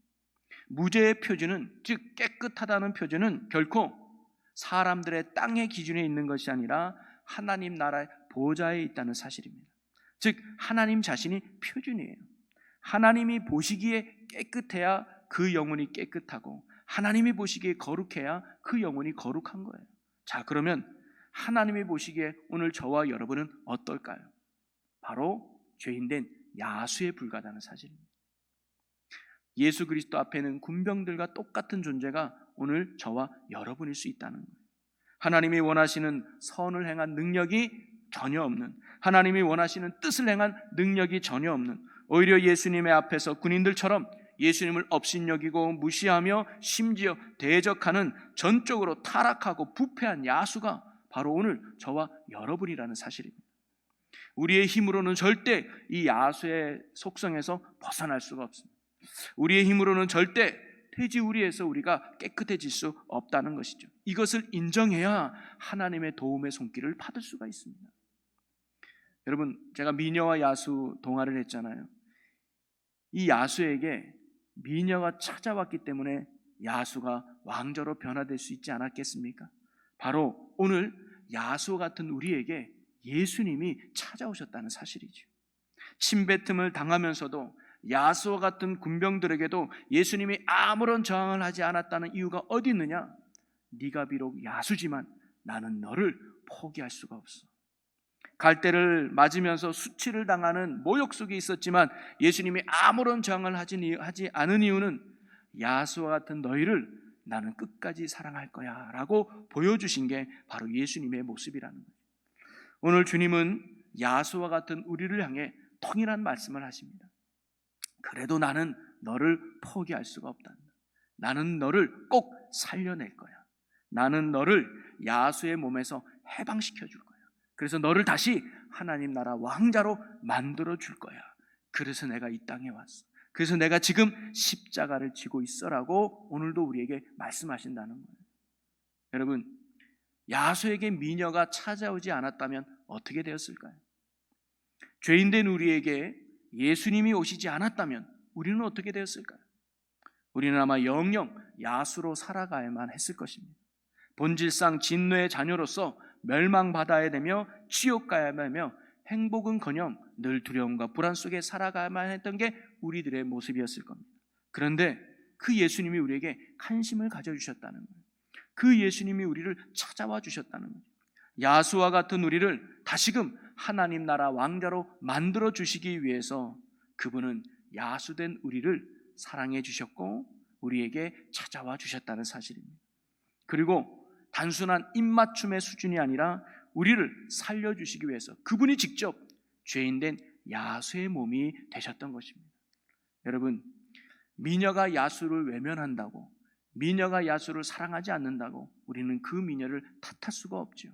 무죄의 표준은, 즉 깨끗하다는 표준은 결코 사람들의 땅의 기준에 있는 것이 아니라 하나님 나라의 보좌에 있다는 사실입니다. 즉 하나님 자신이 표준이에요. 하나님이 보시기에 깨끗해야 그 영혼이 깨끗하고, 하나님이 보시기에 거룩해야 그 영혼이 거룩한 거예요. 자, 그러면 하나님이 보시기에 오늘 저와 여러분은 어떨까요? 바로 죄인된 야수에 불과하다는 사실입니다. 예수 그리스도 앞에는 군병들과 똑같은 존재가 오늘 저와 여러분일 수 있다는 거예요. 하나님이 원하시는 선을 행한 능력이 전혀 없는, 하나님이 원하시는 뜻을 행한 능력이 전혀 없는, 오히려 예수님의 앞에서 군인들처럼 예수님을 업신여기고 무시하며 심지어 대적하는 전적으로 타락하고 부패한 야수가 바로 오늘 저와 여러분이라는 사실입니다. 우리의 힘으로는 절대 이 야수의 속성에서 벗어날 수가 없습니다. 우리의 힘으로는 절대 돼지우리에서 우리가 깨끗해질 수 없다는 것이죠. 이것을 인정해야 하나님의 도움의 손길을 받을 수가 있습니다. 여러분, 제가 미녀와 야수 동화를 했잖아요. 이 야수에게 미녀가 찾아왔기 때문에 야수가 왕자로 변화될 수 있지 않았겠습니까? 바로 오늘 야수 같은 우리에게 예수님이 찾아오셨다는 사실이죠. 침뱉음을 당하면서도 야수와 같은 군병들에게도 예수님이 아무런 저항을 하지 않았다는 이유가 어디 있느냐? 네가 비록 야수지만 나는 너를 포기할 수가 없어. 갈대를 맞으면서 수치를 당하는 모욕 속에 있었지만 예수님이 아무런 저항을 하지 않은 이유는 야수와 같은 너희를 나는 끝까지 사랑할 거야 라고 보여주신 게 바로 예수님의 모습이라는 거예요. 오늘 주님은 야수와 같은 우리를 향해 통일한 말씀을 하십니다. 그래도 나는 너를 포기할 수가 없다. 나는 너를 꼭 살려낼 거야. 나는 너를 야수의 몸에서 해방시켜 줄 거야. 그래서 너를 다시 하나님 나라 왕자로 만들어 줄 거야. 그래서 내가 이 땅에 왔어. 그래서 내가 지금 십자가를 지고 있어라고 오늘도 우리에게 말씀하신다는 거예요. 여러분, 야수에게 미녀가 찾아오지 않았다면 어떻게 되었을까요? 죄인된 우리에게 예수님이 오시지 않았다면 우리는 어떻게 되었을까요? 우리는 아마 영영 야수로 살아가야만 했을 것입니다. 본질상 진노의 자녀로서 멸망받아야 되며 지옥 가야만 하며 행복은커녕 늘 두려움과 불안 속에 살아가야만 했던 게 우리들의 모습이었을 겁니다. 그런데 그 예수님이 우리에게 관심을 가져주셨다는 거예요. 그 예수님이 우리를 찾아와 주셨다는 거예요. 야수와 같은 우리를 다시금 하나님 나라 왕자로 만들어 주시기 위해서 그분은 야수된 우리를 사랑해 주셨고 우리에게 찾아와 주셨다는 사실입니다. 그리고 단순한 입맞춤의 수준이 아니라 우리를 살려주시기 위해서 그분이 직접 죄인된 야수의 몸이 되셨던 것입니다. 여러분, 미녀가 야수를 외면한다고, 미녀가 야수를 사랑하지 않는다고 우리는 그 미녀를 탓할 수가 없죠.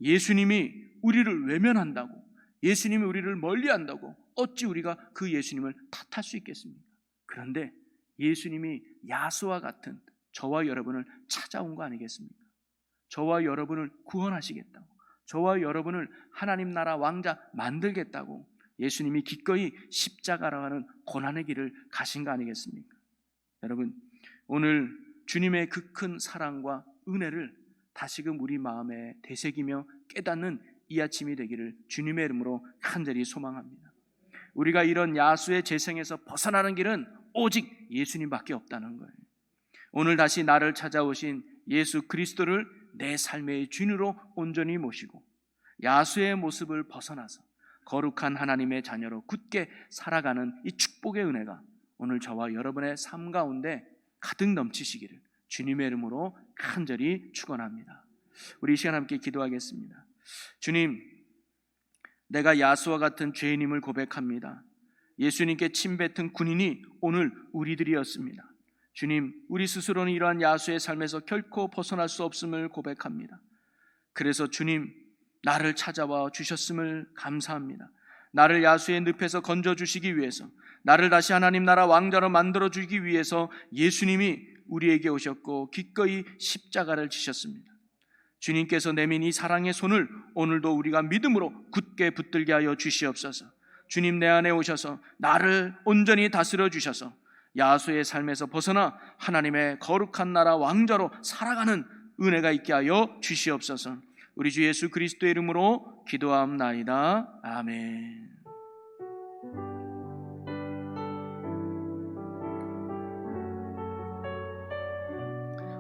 예수님이 우리를 외면한다고, 예수님이 우리를 멀리한다고 어찌 우리가 그 예수님을 탓할 수 있겠습니까? 그런데 예수님이 야수와 같은 저와 여러분을 찾아온 거 아니겠습니까? 저와 여러분을 구원하시겠다고, 저와 여러분을 하나님 나라 왕자 만들겠다고 예수님이 기꺼이 십자가라고 하는 고난의 길을 가신 거 아니겠습니까? 여러분, 오늘 주님의 그 큰 사랑과 은혜를 다시금 우리 마음에 되새기며 깨닫는 이 아침이 되기를 주님의 이름으로 간절히 소망합니다. 우리가 이런 야수의 재생에서 벗어나는 길은 오직 예수님밖에 없다는 거예요. 오늘 다시 나를 찾아오신 예수 그리스도를 내 삶의 주인으로 온전히 모시고 야수의 모습을 벗어나서 거룩한 하나님의 자녀로 굳게 살아가는 이 축복의 은혜가 오늘 저와 여러분의 삶 가운데 가득 넘치시기를 주님의 이름으로 간절히 축원합니다. 우리 이 시간 함께 기도하겠습니다. 주님, 내가 야수와 같은 죄인임을 고백합니다. 예수님께 침뱉은 군인이 오늘 우리들이었습니다. 주님, 우리 스스로는 이러한 야수의 삶에서 결코 벗어날 수 없음을 고백합니다. 그래서 주님, 나를 찾아와 주셨음을 감사합니다. 나를 야수의 늪에서 건져주시기 위해서, 나를 다시 하나님 나라 왕자로 만들어주기 위해서 예수님이 우리에게 오셨고 기꺼이 십자가를 지셨습니다. 주님께서 내민 이 사랑의 손을 오늘도 우리가 믿음으로 굳게 붙들게 하여 주시옵소서. 주님 내 안에 오셔서 나를 온전히 다스려 주셔서 야수의 삶에서 벗어나 하나님의 거룩한 나라 왕자로 살아가는 은혜가 있게 하여 주시옵소서. 우리 주 예수 그리스도의 이름으로 기도하옵나이다. 아멘.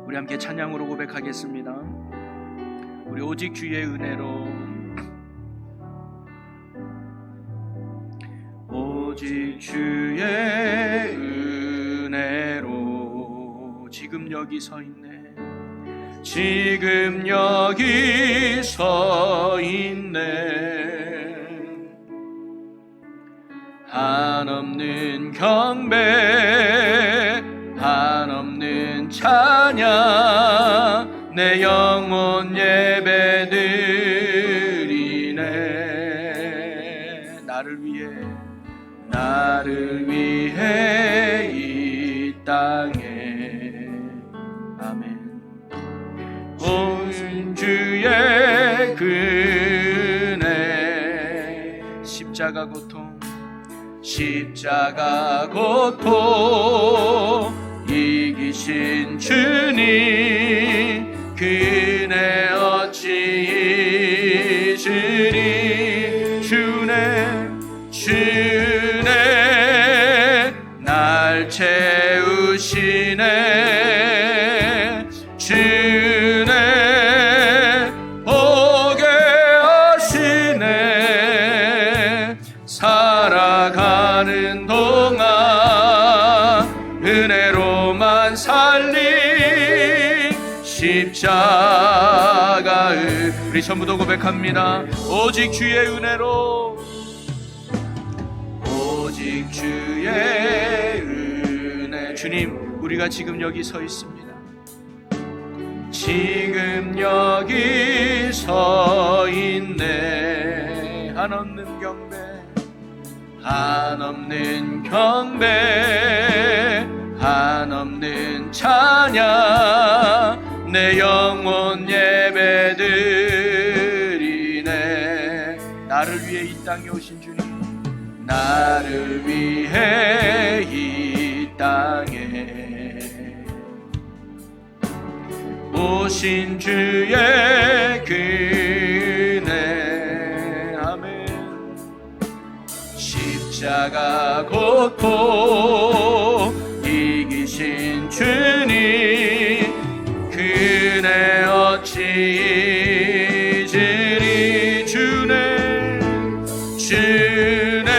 우리 함께 찬양으로 고백하겠습니다. 우리 오직 주의 은혜로, 오직 주의 은혜로 지금 여기 서 있네. 지금 여기 서 있네. 한없는 경배, 한없는 찬양, 내 영혼 예배드리네. 나를 위해 이 땅에. 아멘. 온 주의 은혜, 십자가 고통, 십자가 고통 이기신 주님, 그 은혜 어찌 잊으리. 주네 날 채우시네. 주네 보게 하시네. 살아가는 동안 은혜로만 살린 십자가의, 우리 전부도 고백합니다. 오직 주의 은혜로, 오직 주의 은혜. 주님, 우리가 지금 여기 서 있습니다. 지금 여기 서 있네. 한없는 경배, 한없는 경배, 한없는 찬양, 내 영혼 예배드리네. 나를 위해 이 땅에 오신 주님, 나를 위해 이 땅에 오신 주의 은혜. 아멘. 십자가 고통 이기신 주님, 그 은혜 어찌 잊으리. 주네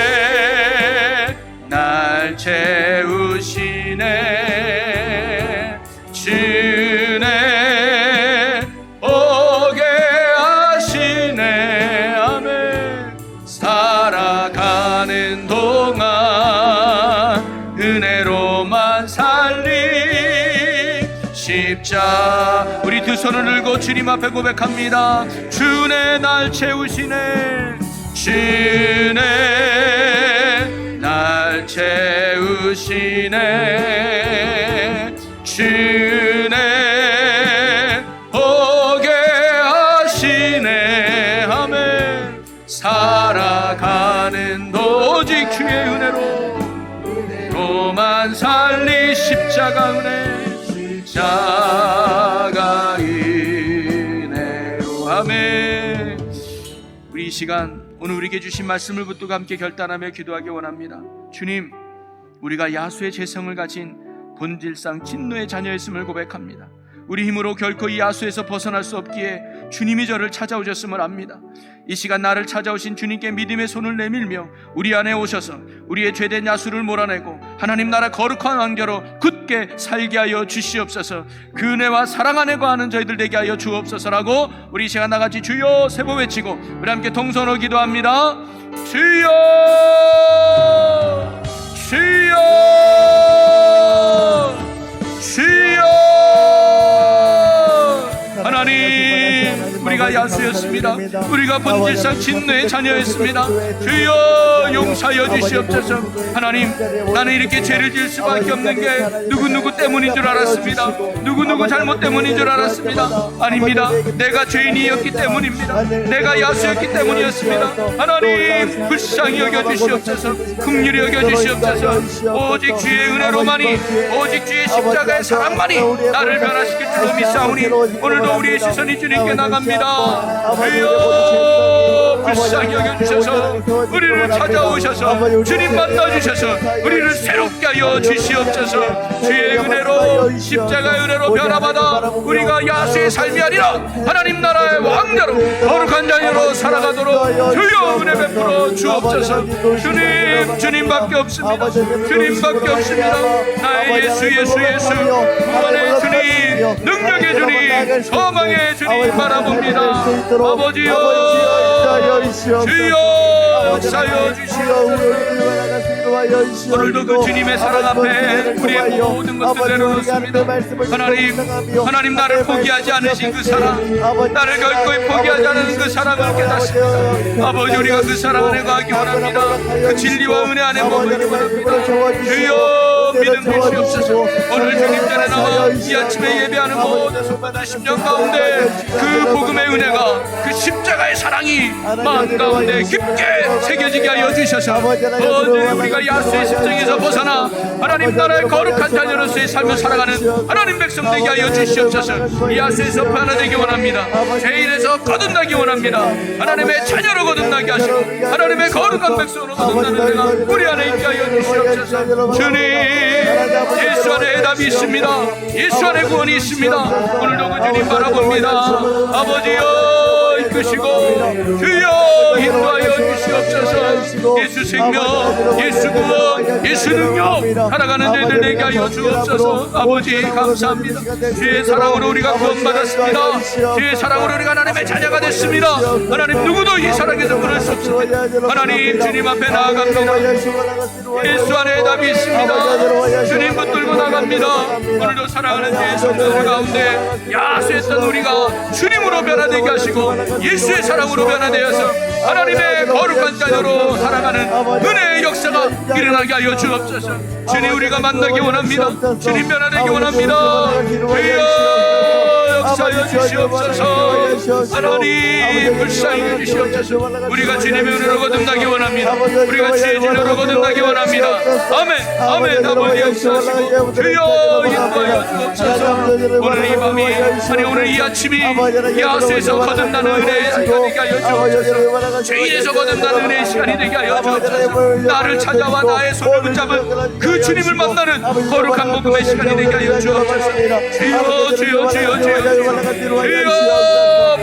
날 채우시네. 주네 보게 하시네. 아멘. 살아가는 동안 은혜로만 살린 십자. 우리 두 손을 들고 주님 앞에 고백합니다. 주네 날 채우시네. 주네 날 채우시네. 주네 보게 하시네. 아멘. 살아가는 오직 주의 은혜로만 살리 십자가 은혜. 십자가 은혜로. 아멘. 우리 이 시간 오늘 우리에게 주신 말씀을 붙들고 함께 결단하며 기도하기 원합니다. 주님, 우리가 야수의 재성을 가진 본질상 진노의 자녀였음을 고백합니다. 우리 힘으로 결코 이 야수에서 벗어날 수 없기에 주님이 저를 찾아오셨음을 압니다. 이 시간 나를 찾아오신 주님께 믿음의 손을 내밀며 우리 안에 오셔서 우리의 죄된 야수를 몰아내고 하나님 나라 거룩한 왕자로 굳게 살게 하여 주시옵소서. 그 은혜와 사랑 안에 거하는 저희들 되게 하여 주옵소서라고 우리 이 시간 나같이 주여 세 번 외치고 우리 함께 동선으로 기도합니다. 주여 주여 주여. 하나님, 우리가 야수의 야수였습니다. 우리가 본질상 진노의 자녀였습니다. 주여 용서하여 주시옵소서. 하나님, 나는 이렇게 죄를 지을 수밖에 없는 게 누구누구 때문인 줄 알았습니다. 누구누구 잘못 때문인 줄 알았습니다. 아닙니다. 내가 죄인이었기 때문입니다. 내가 야수였기 때문이었습니다. 하나님, 불쌍히 여겨주시옵소서. 긍휼히 여겨주시옵소서. 오직 주의 은혜로만이, 오직 주의 십자가의 사랑만이 나를 변화시킬 줄로 믿사오니 오늘도 우리의 시선이 주님께 나갑니다. 주여 불쌍히 여겨주셔서 우리를 찾아오셔서 주님 만나주셔서 우리를 새롭게 하여 주시옵소서. 주의 은혜로, 십자가의 은혜로 변화받아 우리가 야수의 삶이 아니라 하나님 나라의 왕자로 거룩한 자녀로 살아가도록 주여 은혜 베풀어 주옵소서. 주님, 주님밖에 없습니다. 주님밖에 없습니다. 나의 예수, 예수, 예수, 구원의 주님, 능력의 주님, 소망의 주님 바라봅니다. 아버지여, 주여 역사여 주시옵소서. 오늘도 그 주님의 사랑 앞에 우리의 모든 것을 내려놓습니다. 하나님 나를 포기하지 않으신 그 사랑, 나를 결코 포기하지 않은 그 사랑을 깨닫습니다. 아버지, 우리가 그 사랑 안에 거하기 원합니다. 그 진리와 은혜 안에 머물기 원합니다. 주여 믿음 주시옵소서. 오늘 주님 전에 나와 이 아침에 예배하는 모든 성도들 심령 가운데 그 복음의 은혜가, 그 십자가의 사랑이 마음 가운데 깊게 새겨지게 하여 주셔서 우리가 야수의 십정에서 벗어나 하나님 나라의 거룩한 자녀로서의 삶을 살아가는 하나님 백성 되게 하여 주시옵소서. 이 야수에서 변화되기 원합니다. 죄인에서 거듭나기 원합니다. 하나님의 자녀로 거듭나게 하시고 하나님의 거룩한 백성으로 거듭나는 데가 우리 안에 있게 하여 주시옵소서. 주님, 예수 안에 해답이 있습니다. 예수 안에 구원이 있습니다. 오늘도 그 주님 바라봅니다. 아버지여 이끄시고 주여 인도하여 주시옵소서. 예수 생명, 예수 구원, 예수 능력 살아가는 자들 되게 하여 주옵소서. 아버지 감사합니다. 주의 사랑으로 우리가 구원받았습니다. 주의 사랑으로 우리가 하나님의 자녀가 됐습니다. 하나님, 누구도 이 사랑에서 끊을 수 없습니다. 하나님, 주님 앞에 나아갑니다. 예수 안에 답이 있습니다. 주님 붙들고 나갑니다. 오늘도 사랑하는 주의 성도들 가운데 야수했던 우리가 주님으로 변화되게 하시고 예수의 사랑으로 변화되어서 하나님의 거룩한 자녀로 살아가는 은혜의 역사가 일어나게 하여 주옵소서. 주님, 우리가 만나기 원합니다. 주님 변화되기 원합니다. 주여 역사하여 주시옵소서. 하나님 불쌍히 주시옵소서. 우리가 주님의 은혜로 거듭나기 원합니다. 우리가 주의 진리로 거듭나기 원합니다. 아멘, 아멘. 아버지 역사하시고 주여 인도하여 주옵소서. 오늘 이 밤이, 아니 오늘 이 아침이 야수에서 거듭나는 은혜의 시간이 되게 하여 주옵소서. 죄인에서 거듭나는 은혜의 시간이 되게 하여 주옵소서. 나를 찾아와 나의 손을 붙잡은 그 주님을 만나는 거룩한 복음의 시간이 되게 하여 주옵소서. 주여 주여 주여 주여 주여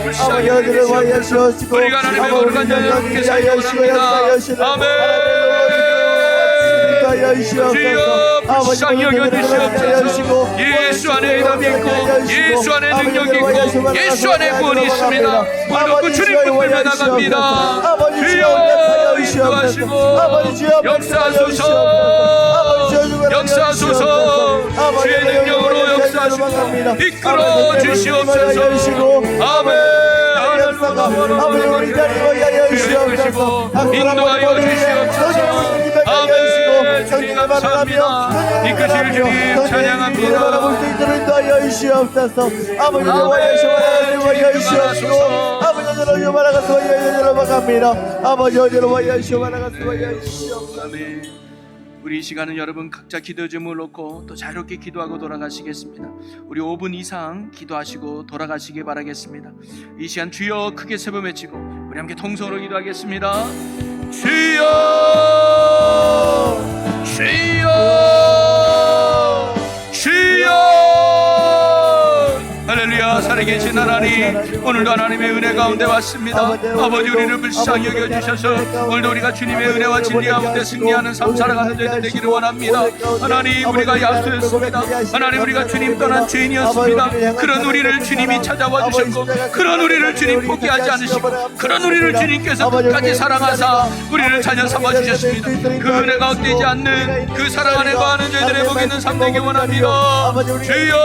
불쌍히 여겨주시옵소서. 우리가 하나님의 거룩한 자녀께 살기 원합니다. 아멘. 주여 불쌍히 여겨주시옵소서. 예수 안에 답이 있고 예수 안에 능력이 있고 예수 안에 구원이 있습니다. 오늘도 그 주님 붙들며 나갑니다. 주여 인도하시고 역사하소서. 역사하소서. 주의 능력으로 역사하시고 이끌어 주시옵소서. 아멘. 인도하여 주시옵소서. 아멘. 주님 감사합니다. 이끄실 주님 찬양합니다. 아멘. 우리 이 시간은 여러분 각자 기도 제목을 놓고 또 자유롭게 기도하고 돌아가시겠습니다. 우리 5분 이상 기도하시고 돌아가시기 바라겠습니다. 이 시간 주여 크게 세 번 외치고 우리 함께 통성으로 기도하겠습니다. 주여 주여 주여. 할렐루야. 살아계신 하나님, 오늘도 하나님의 은혜 가운데 왔습니다. 아버지, 우리를 불쌍히 여겨주셔서 오늘도 우리가 주님의 은혜와 진리 가운데 승리하는 삶 살아가는 자들 되기를 원합니다. 하나님, 우리가 야수였습니다. 하나님, 우리가 주님 떠난 죄인이었습니다. 그런 우리를 주님이 찾아와 주셨고 그런 우리를 주님 포기하지 않으시고 그런 우리를 주님께서 끝까지 사랑하사 우리를 자녀 삼아 주셨습니다. 그 은혜가 헛되지 않는 그 사랑 안에 거하는 저희들의 복 있는 삶 되기 원합니다. 주여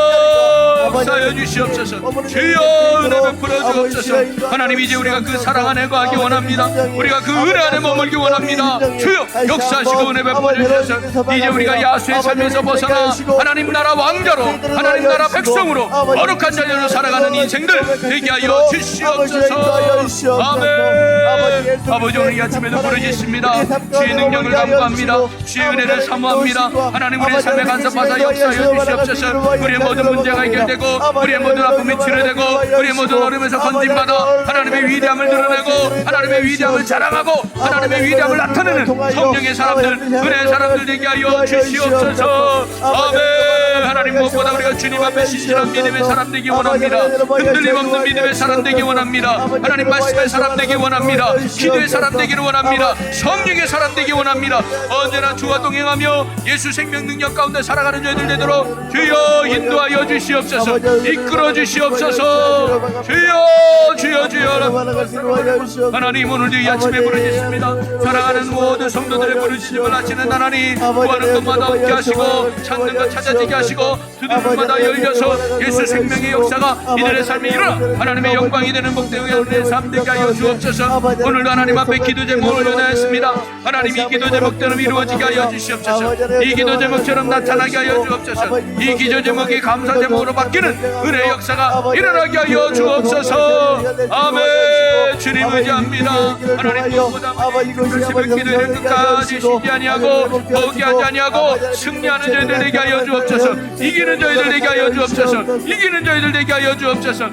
역사하여 주시옵소서. 주여 은혜 베풀어 주옵소서. 하나님 이제 우리가 그 사랑 안에 거하기 원합니다. 우리가 그 은혜 안에 머물기 원합니다. 주여 역사하시고 은혜 베풀어 주셔서 이제 우리가 야수의 삶에서 벗어나 하나님 나라 왕자로 하나님 나라 백성으로 거룩한 자녀로 살아가는 인생들 되게 하여 주시옵소서. 아멘. 아버지 오늘 이 아침에도 부르짖습니다. 주의 능력을 간구합니다. 주의 은혜를 사모합니다. 하나님 우리의 삶에 간섭하사 역사하여 주시옵소서. 우리의 모든 문제가 해결되고 우리의 모든 아픔이 치료되고 우리의 모든 어려움에서 건짐받아 하나님의 위대함을 드러내고 하나님의 위대함을 자랑하고 하나님의 위대함을 나타내는 성령의 사람들 은혜의 사람들 되게 하여 주시옵소서. 아멘. 하나님 무엇보다 우리가 주님 앞에 신실한 믿음의 사람 되기 원합니다. 흔들림 없는 믿음의 사람 되기 원합니다. 하나님 말씀의 사람 되기 원합니다. 기도의 사람 되기를 원합니다. 성령의 사람 되기 원합니다. 언제나 주와 동행하며 예수 생명 능력 가운데 살아가는 저희들 되도록 주여 인도하여 주시옵소서. 이끌어 주시옵소서. 주여 하나님 오늘도 이 아침에 부르짖습니다. 사랑하는 모든 성도들의 부르짖음을 하시는 하나님 구하는 것마다 얻게 하시고 찾는 것 찾아지게 하시고 두드릴 것마다 열려서 예수 생명의 역사가 이들의 삶에 일어나 하나님의 영광이 되는 복되의 은혜의 삶 되게 하여 주옵소서. 오늘도 하나님 앞에 기도 제목을 올려놨습니다. 하나님 이 기도 제목대로 이루어지게 하여 주시옵소서. 이 기도 제목처럼 나타나게 하여 주옵소서. 이 기도 제목이 감사 제목으로 바뀌는 은혜의 역사가 일어나게 하여 주옵소서. 아멘. 주님 의지합니다. 하나님 무엇보다 새벽 기도를 끝까지 쉬지 아니하고 포기하지 아니하고 승리하는 저희들 되게 하여 주옵소서. 이기는 저희들 되게 하여 주옵소서. 이기는 저희들 되게 하여 주옵소서.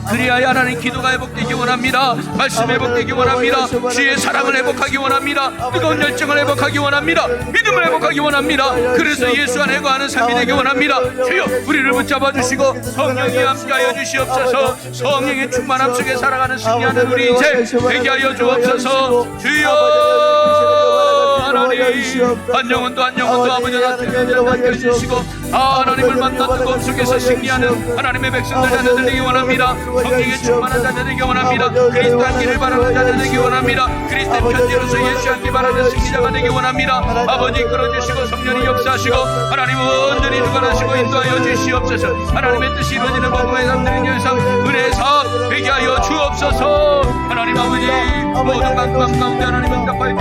그리하여 하나님 기도가 회복되기 원합니다. 말씀 회복되기 원합니다. 주의 사랑을 회복하기 원합니다. 뜨거운 열정을 회복하기 원합니다. 믿음을 회복하기 원합니다. 그래서 예수 안에 거하는 삶이 되기 원합니다. 주여 우리를 붙잡아 주시고 성령이 함께하여 주시옵소서. 성령의 충만함 속에 살아가는 승리하는 우리 인생 되게 하여 주옵소서. 주여 하나님 한 영혼도 아버지 나타내 주시고 하나님을 만난 뜨거움 속에서 승리하는 하나님의 백성들 자녀들 되기 원합니다. 성령의 충만한 자녀 되기 원합니다. 그리스도 함께를 바라는 자녀 되기 원합니다. 그리스도의 편지로서 예수 함께 바라는 승리자가 되기 원합니다. 아버지 이끌어주시고 성령이 역사하시고 하나님은 온전히 주관하시고 인도하여 주시옵소서. 하나님의 뜻이 이루어지는 복음의 삶들인 열상 은혜의 사업 되게 하여 주옵소서. 하나님 아버지 모든 강구함 가운데 하나님 응답하여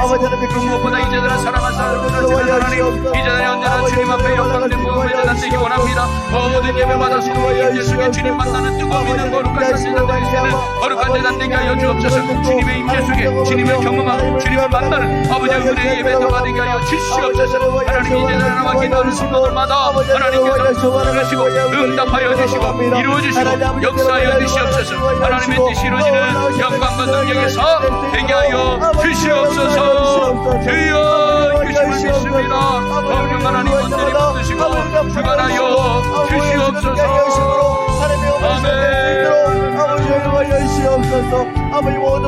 주시고 무엇보다 이제들아 사랑하사 하나님 이제들이 언제나 주님 앞에 영광된 복음의 재단 되기 원합니다. 모든 예배마다 성령의 임재 속에 주님 만나는 뜨거움 있는 거룩한 재단 되기 위해 거룩한 재단 되게 하여 주옵소서. 주님의 임재 속에 주님을 경험하고 주님을 만나는 아버지의 은혜의 예배가 되게 하여 주시옵소서. 하나님 이제들아 나와 기도하는 순간마다 하나님께서 들으시고 응답하여 주시고 이루어 주시고 역사하여 주시옵소서. 하나님의 뜻이 이루어지는 영광과 능력의 사업 되게 하여 주시옵소서. 주여 주심을 믿습니다. 성령 하나님 온전히 받으시고 주관하여 주시옵소서. 아멘. 아버지 모든